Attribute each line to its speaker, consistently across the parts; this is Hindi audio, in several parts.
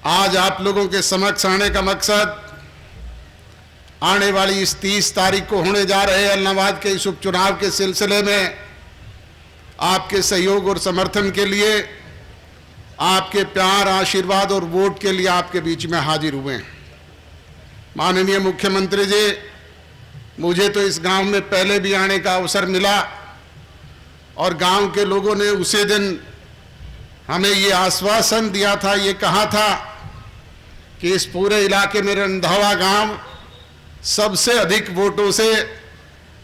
Speaker 1: आज आप लोगों के समक्ष आने का मकसद आने वाली इस 30 तारीख को होने जा रहे ऐलनाबाद के इस उपचुनाव के सिलसिले में आपके सहयोग और समर्थन के लिए, आपके प्यार, आशीर्वाद और वोट के लिए आपके बीच में हाजिर हुए हैं। माननीय मुख्यमंत्री जी, मुझे तो इस गांव में पहले भी आने का अवसर मिला और गांव के लोगों ने उसी दिन हमें ये आश्वासन दिया था, ये कहा था कि इस पूरे इलाके में रंधावा गांव सबसे अधिक वोटों से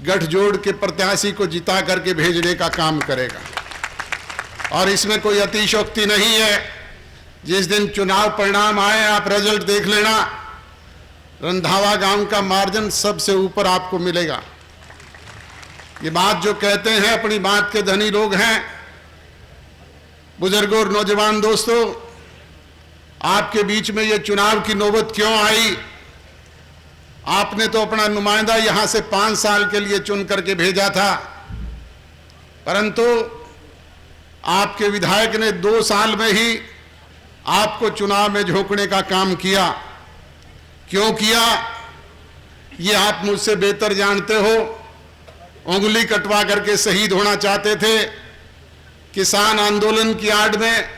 Speaker 1: गठजोड़ के प्रत्याशी को जिता करके भेजने का काम करेगा। और इसमें कोई अतिशयोक्ति नहीं है। जिस दिन चुनाव परिणाम आए, आप रिजल्ट देख लेना, रंधावा गांव का मार्जिन सबसे ऊपर आपको मिलेगा। ये बात जो कहते हैं, अपनी बात के धनी लोग हैं। बुजुर्गों और नौजवान दोस्तों, आपके बीच में ये चुनाव की नौबत क्यों आई? आपने तो अपना नुमाइंदा यहां से 5 साल के लिए चुन करके भेजा था, परंतु आपके विधायक ने 2 साल में ही आपको चुनाव में झोंकने का काम किया। क्यों किया, ये आप मुझसे बेहतर जानते हो। उंगली कटवा करके शहीद होना चाहते थे। किसान आंदोलन की आड़ में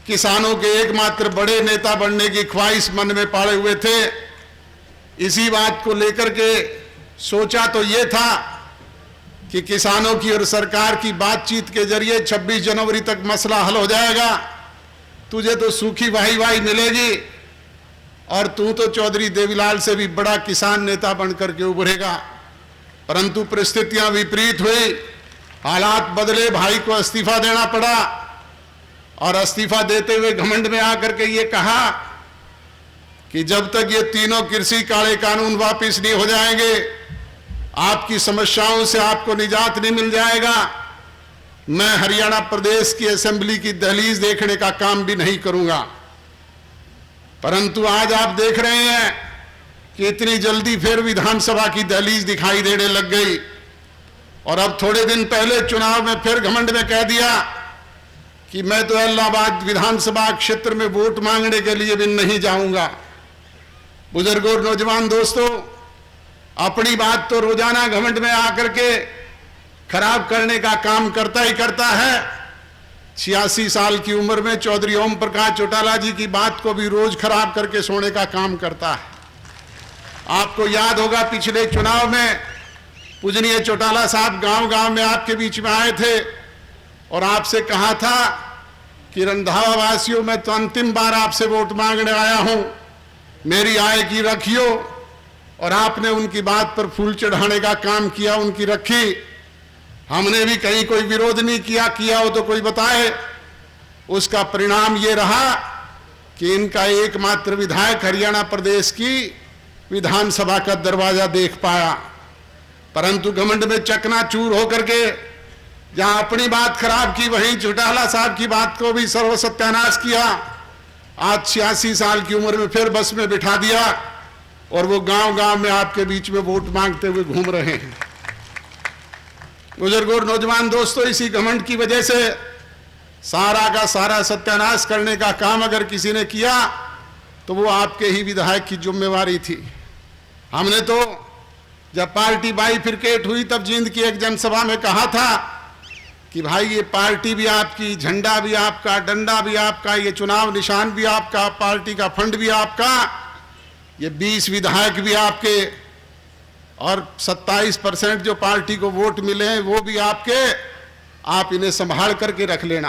Speaker 1: किसानों के एकमात्र बड़े नेता बनने की ख्वाहिश मन में पाले हुए थे। इसी बात को लेकर के सोचा तो ये था कि किसानों की और सरकार की बातचीत के जरिए 26 जनवरी तक मसला हल हो जाएगा। तुझे तो सूखी वाही वाही मिलेगी और तू तो चौधरी देवीलाल से भी बड़ा किसान नेता बनकर के उभरेगा। परंतु परिस्थितियां विपरीत हुई, हालात बदले, भाई को इस्तीफा देना पड़ा और इस्तीफा देते हुए घमंड में आकर के ये कहा कि जब तक ये तीनों कृषि काले कानून वापस नहीं हो जाएंगे, आपकी समस्याओं से आपको निजात नहीं मिल जाएगा, मैं हरियाणा प्रदेश की असेंबली की दहलीज देखने का काम भी नहीं करूंगा। परंतु आज आप देख रहे हैं कि इतनी जल्दी फिर विधानसभा की दहलीज दिखाई देने लग गई और अब थोड़े दिन पहले चुनाव में फिर घमंड में कह दिया कि मैं तो ऐलनाबाद विधानसभा क्षेत्र में वोट मांगने के लिए भी नहीं जाऊंगा। बुजुर्गों और नौजवान दोस्तों, अपनी बात तो रोजाना घमंड में आकर के खराब करने का काम करता ही करता है। 86 साल की उम्र में चौधरी ओम प्रकाश चौटाला जी की बात को भी रोज खराब करके सोने का काम करता है। आपको याद होगा, पिछले चुनाव में पूजनीय चौटाला साहब गांव-गांव में आपके बीच में आए थे और आपसे कहा था कि रंधावा वासियों, मैं तो अंतिम बार आपसे वोट मांगने आया हूं, मेरी आय की रखियो। और आपने उनकी बात पर फूल चढ़ाने का काम किया, उनकी रखी। हमने भी कहीं कोई विरोध नहीं किया हो तो कोई बताए। उसका परिणाम ये रहा कि इनका एकमात्र विधायक हरियाणा प्रदेश की विधानसभा का दरवाजा देख पाया। परंतु घमंड में चकनाचूर होकर के जहां अपनी बात खराब की, वहीं चौटाला साहब की बात को भी सर्वसत्यानाश किया। आज 86 साल की उम्र में फिर बस में बिठा दिया और वो गांव-गांव में आपके बीच में वोट मांगते हुए घूम रहे हैं। बुजुर्गों और नौजवान दोस्तों, इसी घमंड की वजह से सारा का सारा सत्यानाश करने का काम अगर किसी ने किया तो वो आपके ही विधायक की जिम्मेवारी थी। हमने तो जब पार्टी बाइफिरकेट हुई तब जींद की एक जनसभा में कहा था कि भाई ये पार्टी भी आपकी, झंडा भी आपका, डंडा भी आपका, ये चुनाव निशान भी आपका, पार्टी का फंड भी आपका, ये 20 विधायक भी आपके और 27% जो पार्टी को वोट मिले हैं वो भी आपके। आप इन्हें संभाल करके रख लेना।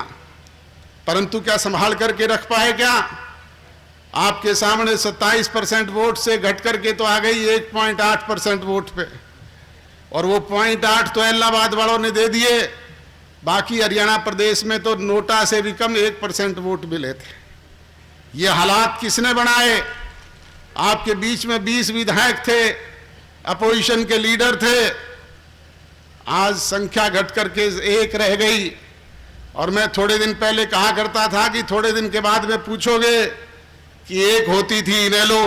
Speaker 1: परंतु क्या संभाल करके रख पाए? क्या आपके सामने 27% वोट से घट करके तो आ गई 1.8% वोट पे, और वो 0.8 तो ऐलनाबाद वालों ने दे दिए। बाकी हरियाणा प्रदेश में तो नोटा से भी कम 1% वोट मिले थे। ये हालात किसने बनाए? आपके बीच में 20 विधायक थे, अपोजिशन के लीडर थे। आज संख्या घट करके 1 रह गई। और मैं थोड़े दिन पहले कहा करता था कि थोड़े दिन के बाद में पूछोगे कि 1 होती थी इनेलो,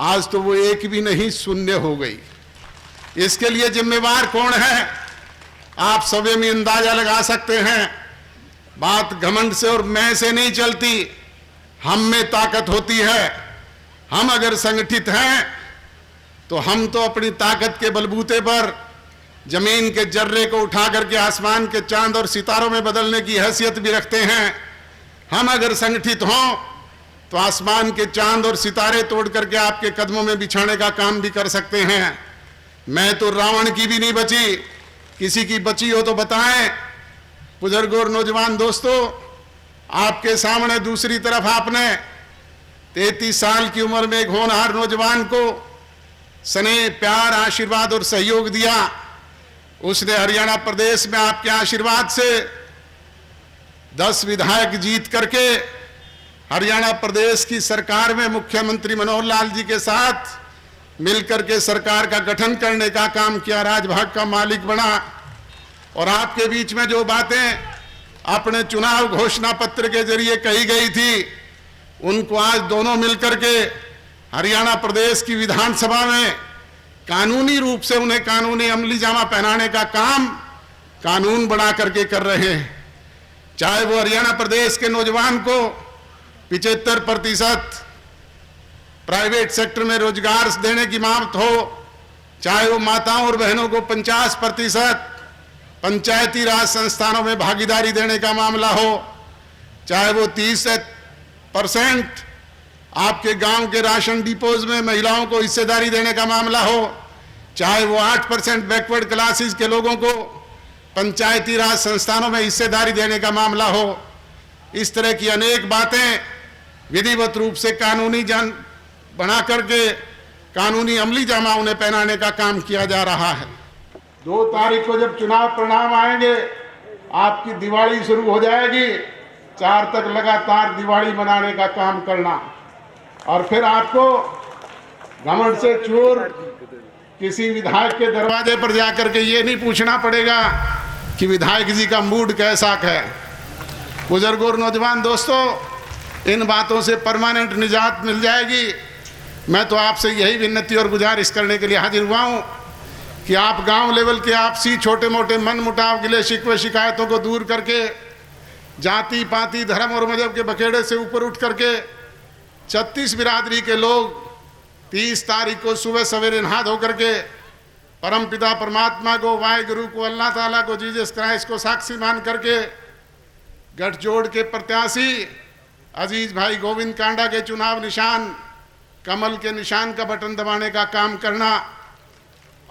Speaker 1: आज तो वो 1 भी नहीं, 0 हो गई। इसके लिए जिम्मेवार कौन है? आप सभी में अंदाजा लगा सकते हैं। बात घमंड से और मैं से नहीं चलती। हम में ताकत होती है। हम अगर संगठित हैं तो हम तो अपनी ताकत के बलबूते पर जमीन के जर्रे को उठा करके आसमान के चांद और सितारों में बदलने की हैसियत भी रखते हैं। हम अगर संगठित हों तो आसमान के चांद और सितारे तोड़ करके आपके कदमों में बिछाने का काम भी कर सकते हैं। मैं तो रावण की भी नहीं बची, किसी की बची हो तो बताएं। बुजुर्गों और नौजवान दोस्तों, आपके सामने दूसरी तरफ आपने 33 साल की उम्र में एक होनहार नौजवान को स्नेह, प्यार, आशीर्वाद और सहयोग दिया। उसने हरियाणा प्रदेश में आपके आशीर्वाद से 10 विधायक जीत करके हरियाणा प्रदेश की सरकार में मुख्यमंत्री मनोहर लाल जी के साथ मिलकर के सरकार का गठन करने का काम किया, राजभाग का मालिक बना। और आपके बीच में जो बातें अपने चुनाव घोषणा पत्र के जरिए कही गई थी, उनको आज दोनों मिलकर के हरियाणा प्रदेश की विधानसभा में कानूनी रूप से उन्हें कानूनी अमली जामा पहनाने का काम कानून बना करके कर रहे हैं। चाहे वो हरियाणा प्रदेश के नौजवान को 75% प्राइवेट सेक्टर में रोजगार देने की मांग हो, चाहे वो माताओं और बहनों को 50% पंचायती राज संस्थानों में भागीदारी देने का मामला हो, चाहे वो 30% आपके गांव के राशन डिपोज में महिलाओं को हिस्सेदारी देने का मामला हो, चाहे वो 8% बैकवर्ड क्लासेस के लोगों को पंचायती राज संस्थानों में हिस्सेदारी देने का मामला हो। इस तरह की अनेक बातें विधिवत रूप से कानूनी जान बना करके कानूनी अमली जामा उन्हें पहनाने का काम किया जा रहा है। 2 तारीख को जब चुनाव परिणाम आएंगे, आपकी दिवाली शुरू हो जाएगी। 4 तक लगातार दिवाली मनाने का काम करना, और फिर आपको घमंड से चूर किसी विधायक के दरवाजे पर जाकर के ये नहीं पूछना पड़ेगा कि विधायक जी का मूड कैसा है। बुजुर्गों और नौजवान दोस्तों, इन बातों से परमानेंट निजात मिल जाएगी। मैं तो आपसे यही विनती और गुजारिश करने के लिए हाजिर हुआ हूँ कि आप गांव लेवल के आपसी छोटे मोटे मन मुटाव, गिले शिकवे, शिकायतों को दूर करके जाति पाति, धर्म और मजहब के बखेड़े से ऊपर उठ करके 36 बिरादरी के लोग 30 तारीख को सुबह सवेरे नहा धो करके परम पिता परमात्मा को, वाहिगुरु को, अल्लाह ताला को, जीसस क्राइस्ट को साक्षी मान करके गठजोड़ के प्रत्याशी अजीज भाई गोविंद कांडा के चुनाव निशान कमल के निशान का बटन दबाने का काम करना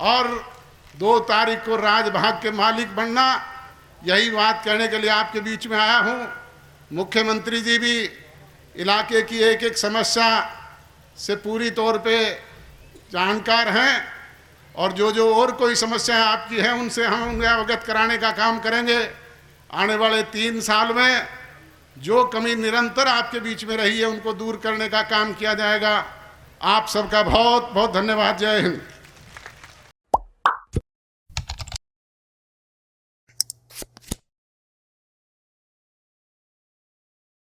Speaker 1: और 2 तारीख को राजभाग के मालिक बनना, यही बात कहने के लिए आपके बीच में आया हूँ। मुख्यमंत्री जी भी इलाके की एक एक समस्या से पूरी तौर पे जानकार हैं, और जो और कोई समस्याएं आपकी हैं उनसे हम उन्हें अवगत कराने का काम करेंगे। आने वाले 3 साल में जो कमी निरंतर आपके बीच में रही है उनको दूर करने का काम किया जाएगा। आप सबका बहुत बहुत धन्यवाद। जय हिंद।